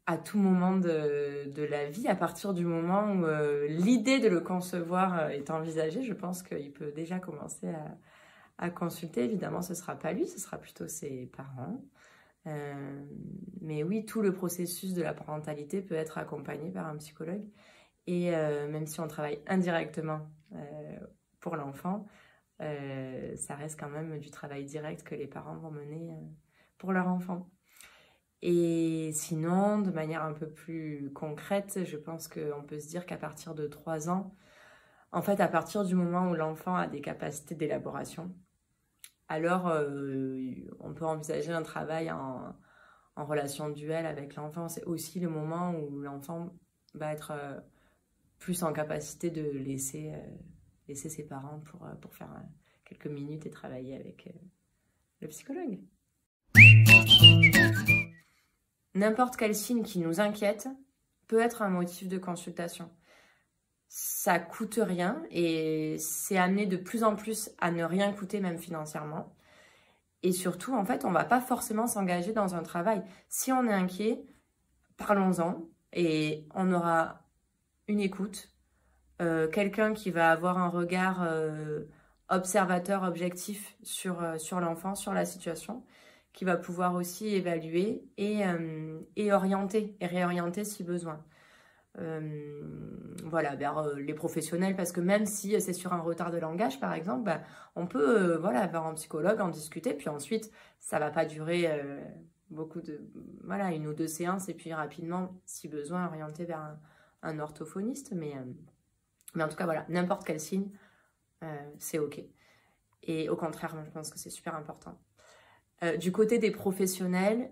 à tout moment de la vie, à partir du moment où l'idée de le concevoir est envisagée, je pense qu'il peut déjà commencer à consulter. Évidemment, ce ne sera pas lui, ce sera plutôt ses parents. Mais oui, tout le processus de la parentalité peut être accompagné par un psychologue. Et même si on travaille indirectement pour l'enfant, ça reste quand même du travail direct que les parents vont mener pour leur enfant. Et sinon, de manière un peu plus concrète, je pense qu'on peut se dire qu'à partir de 3 ans, en fait, à partir du moment où l'enfant a des capacités d'élaboration, alors on peut envisager un travail en relation duel avec l'enfant. C'est aussi le moment où l'enfant va être plus en capacité de laisser ses parents pour faire quelques minutes et travailler avec le psychologue. N'importe quel signe qui nous inquiète peut être un motif de consultation. Ça coûte rien et c'est amené de plus en plus à ne rien coûter, même financièrement. Et surtout, en fait, on ne va pas forcément s'engager dans un travail. Si on est inquiet, parlons-en et on aura une écoute, quelqu'un qui va avoir un regard observateur, objectif sur l'enfant, sur la situation, qui va pouvoir aussi évaluer et orienter et réorienter si besoin. Voilà, vers les professionnels, parce que même si c'est sur un retard de langage, par exemple, bah, on peut voilà, vers un psychologue, en discuter, puis ensuite, ça va pas durer voilà, 1 ou 2 séances, et puis rapidement, si besoin, orienter vers un orthophoniste, mais en tout cas, voilà, n'importe quel signe, c'est OK. Et au contraire, je pense que c'est super important. Du côté des professionnels,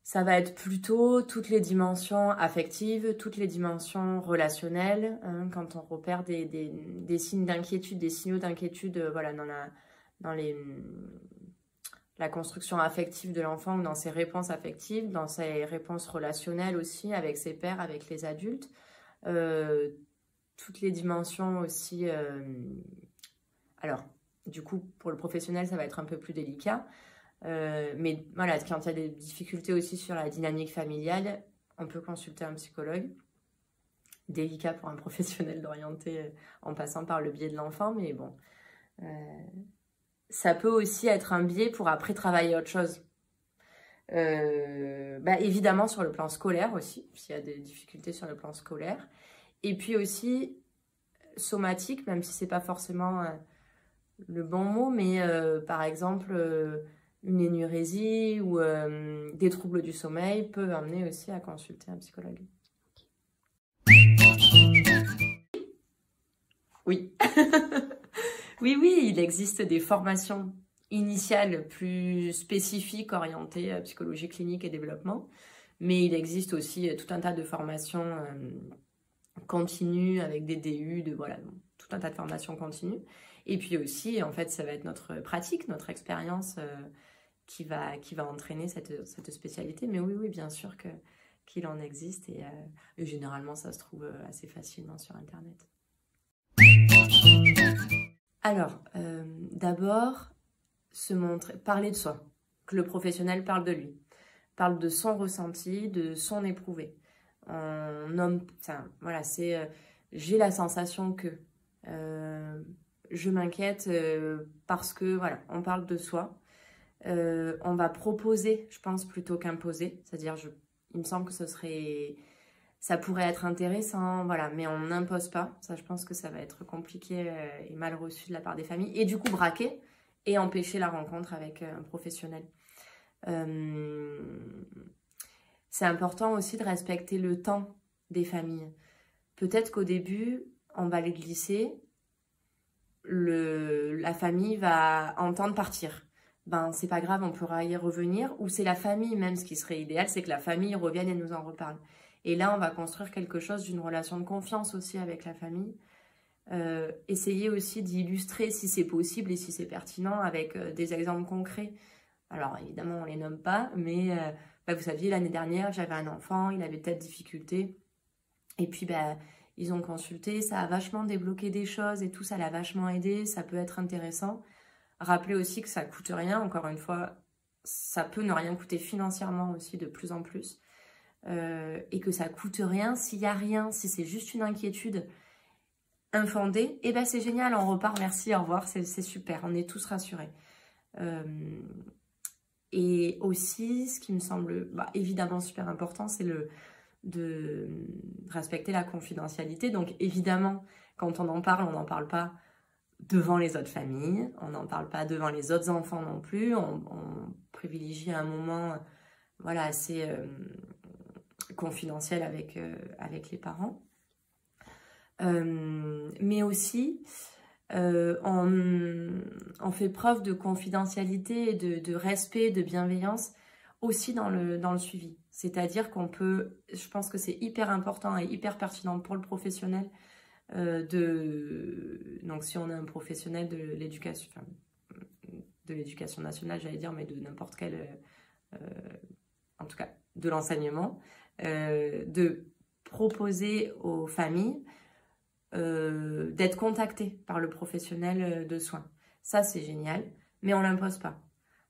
ça va être plutôt toutes les dimensions affectives, toutes les dimensions relationnelles, hein, quand on repère des signes d'inquiétude, des signaux d'inquiétude voilà, dans la construction affective de l'enfant ou dans ses réponses affectives, dans ses réponses relationnelles aussi, avec ses pairs, avec les adultes. Toutes les dimensions aussi... alors, du coup, pour le professionnel, ça va être un peu plus délicat. Mais voilà, quand il y a des difficultés aussi sur la dynamique familiale, on peut consulter un psychologue. Délicat pour un professionnel d'orienter en passant par le biais de l'enfant, mais bon. Ça peut aussi être un biais pour après travailler autre chose. Évidemment sur le plan scolaire aussi, s'il y a des difficultés sur le plan scolaire. Et puis aussi somatique, même si c'est pas forcément le bon mot, mais par exemple une énurésie ou des troubles du sommeil peut amener aussi à consulter un psychologue. Oui. Oui, il existe des formations initiales plus spécifiques orientées psychologie clinique et développement, mais il existe aussi tout un tas de formations continues avec des DU, voilà, tout un tas de formations continues. Et puis aussi, en fait, ça va être notre pratique, notre expérience qui va entraîner cette spécialité. Mais oui, bien sûr qu'il en existe et généralement, ça se trouve assez facilement sur Internet. Alors, d'abord, parler de soi, que le professionnel parle de lui, parle de son ressenti, de son éprouvé. Voilà, c'est j'ai la sensation que je m'inquiète parce que, voilà, on parle de soi. On va proposer, je pense, plutôt qu'imposer. C'est-à-dire, il me semble que ça pourrait être intéressant, voilà, mais on n'impose pas. Ça, je pense que ça va être compliqué et mal reçu de la part des familles. Et du coup, braquer et empêcher la rencontre avec un professionnel. C'est important aussi de respecter le temps des familles. Peut-être qu'au début, on va les glisser, la famille va entendre partir. Ben, c'est pas grave, on pourra y revenir. Ou c'est la famille même, ce qui serait idéal, c'est que la famille revienne et nous en reparle. Et là, on va construire quelque chose d'une relation de confiance aussi avec la famille. Essayer aussi d'illustrer si c'est possible et si c'est pertinent avec des exemples concrets. Alors, évidemment, on les nomme pas, mais vous saviez, l'année dernière, j'avais un enfant, il avait peut-être difficulté. Et puis, ils ont consulté, ça a vachement débloqué des choses et tout, ça l'a vachement aidé, ça peut être intéressant. Rappelez aussi que ça coûte rien, encore une fois, ça peut ne rien coûter financièrement aussi de plus en plus. Et que ça coûte rien. S'il n'y a rien, si c'est juste une inquiétude infondée, et ben c'est génial, on repart, merci, au revoir, c'est super, on est tous rassurés. Et aussi, ce qui me semble évidemment super important, c'est de respecter la confidentialité. Donc évidemment, quand on n'en parle pas devant les autres familles, on n'en parle pas devant les autres enfants non plus, on privilégie un moment voilà, assez confidentiel avec les parents. Mais aussi, on fait preuve de confidentialité, de respect, de bienveillance aussi dans le suivi. C'est-à-dire qu'on peut, je pense que c'est hyper important et hyper pertinent pour le professionnel donc si on est un professionnel de l'éducation, enfin, de l'éducation nationale, j'allais dire, mais de n'importe quel, en tout cas de l'enseignement, de proposer aux familles d'être contactées par le professionnel de soins. Ça, c'est génial, mais on ne l'impose pas.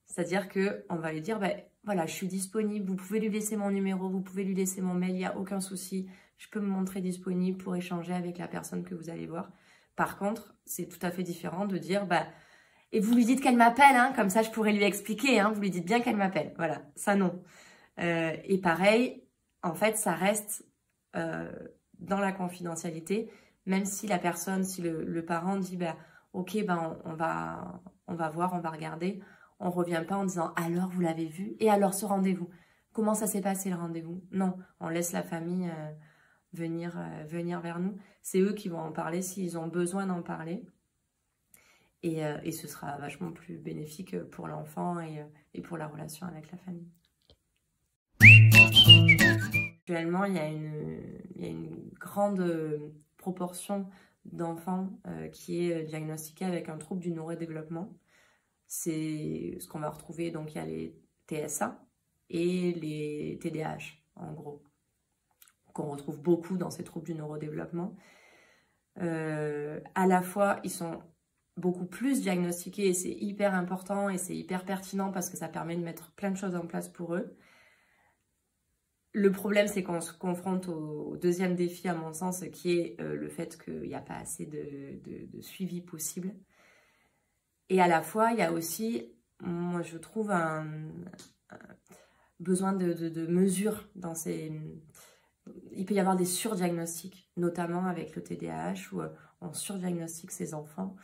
C'est-à-dire qu'on va lui dire, ben, voilà, je suis disponible, vous pouvez lui laisser mon numéro, vous pouvez lui laisser mon mail, il n'y a aucun souci. Je peux me montrer disponible pour échanger avec la personne que vous allez voir. Par contre, c'est tout à fait différent de dire, bah, et vous lui dites qu'elle m'appelle, hein, comme ça je pourrais lui expliquer, hein, vous lui dites bien qu'elle m'appelle. Voilà, ça non. Et pareil, en fait, ça reste dans la confidentialité, même si la personne, si le parent dit, bah, ok, ben, on va voir, on va regarder, on ne revient pas en disant, alors vous l'avez vu, et alors ce rendez-vous, comment ça s'est passé le rendez-vous? Non, on laisse la famille venir vers nous. C'est eux qui vont en parler s'ils ont besoin d'en parler. Et ce sera vachement plus bénéfique pour l'enfant et pour la relation avec la famille. Actuellement, il y a une grande proportion d'enfants qui est diagnostiquée avec un trouble du neurodéveloppement. C'est ce qu'on va retrouver, donc il y a les TSA et les TDAH, en gros, qu'on retrouve beaucoup dans ces troubles du neurodéveloppement. À la fois, ils sont beaucoup plus diagnostiqués et c'est hyper important et c'est hyper pertinent parce que ça permet de mettre plein de choses en place pour eux. Le problème, c'est qu'on se confronte au deuxième défi, à mon sens, qui est le fait qu'il n'y a pas assez de suivi possible. Et à la fois, il y a aussi, moi je trouve, un besoin de mesures dans ces... Il peut y avoir des surdiagnostics, notamment avec le TDAH, où on surdiagnostique ces enfants.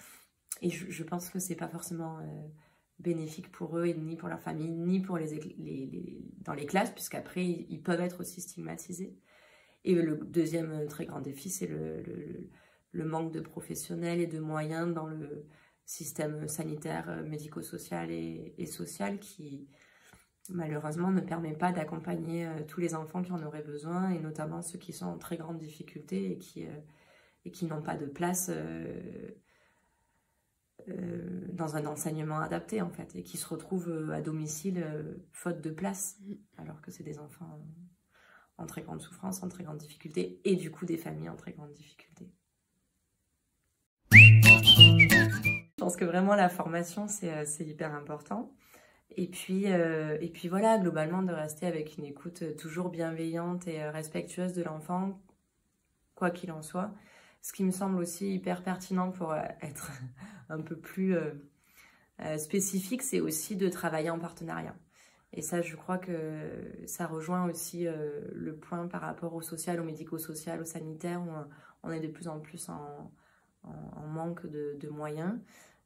Et je pense que c'est pas forcément bénéfique pour eux, et ni pour leur famille, ni pour dans les classes, puisqu'après, ils peuvent être aussi stigmatisés. Et le deuxième très grand défi, c'est le manque de professionnels et de moyens dans le système sanitaire, médico-social et social qui, malheureusement, ne permet pas d'accompagner tous les enfants qui en auraient besoin, et notamment ceux qui sont en très grande difficulté et qui n'ont pas de place dans un enseignement adapté, en fait, et qui se retrouvent à domicile faute de place, alors que c'est des enfants en très grande souffrance, en très grande difficulté, et du coup des familles en très grande difficulté. Je pense que vraiment la formation, c'est hyper important. Et puis voilà, globalement, de rester avec une écoute toujours bienveillante et respectueuse de l'enfant, quoi qu'il en soit. Ce qui me semble aussi hyper pertinent pour être un peu plus spécifique, c'est aussi de travailler en partenariat. Et ça, je crois que ça rejoint aussi le point par rapport au social, au médico-social, au sanitaire, où on est de plus en plus en manque de moyens.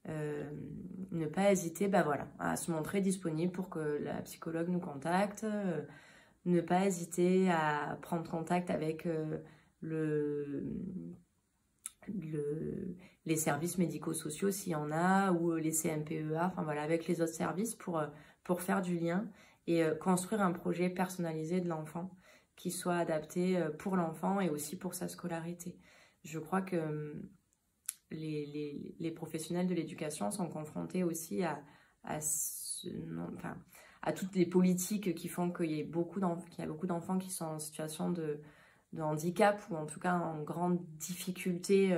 Ne pas hésiter voilà, à se montrer disponible pour que la psychologue nous contacte, ne pas hésiter à prendre contact avec les services médico-sociaux s'il y en a, ou les CMPEA, enfin voilà, avec les autres services pour faire du lien et construire un projet personnalisé de l'enfant qui soit adapté pour l'enfant et aussi pour sa scolarité. Je crois que les professionnels de l'éducation sont confrontés aussi à toutes les politiques qui font qu'il y a beaucoup d'enfants qui sont en situation de handicap, ou en tout cas en grande difficulté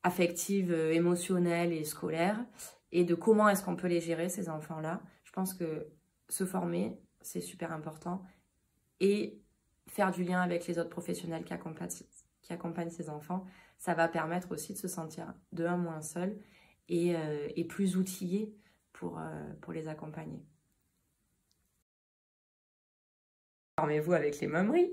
affective, émotionnelle et scolaire, et de comment est-ce qu'on peut les gérer, ces enfants-là. Je pense que se former, c'est super important, et faire du lien avec les autres professionnels qui accompagnent ces enfants, ça va permettre aussi de se sentir de un moins seul et plus outillé pour les accompagner. Formez-vous avec les mômeries.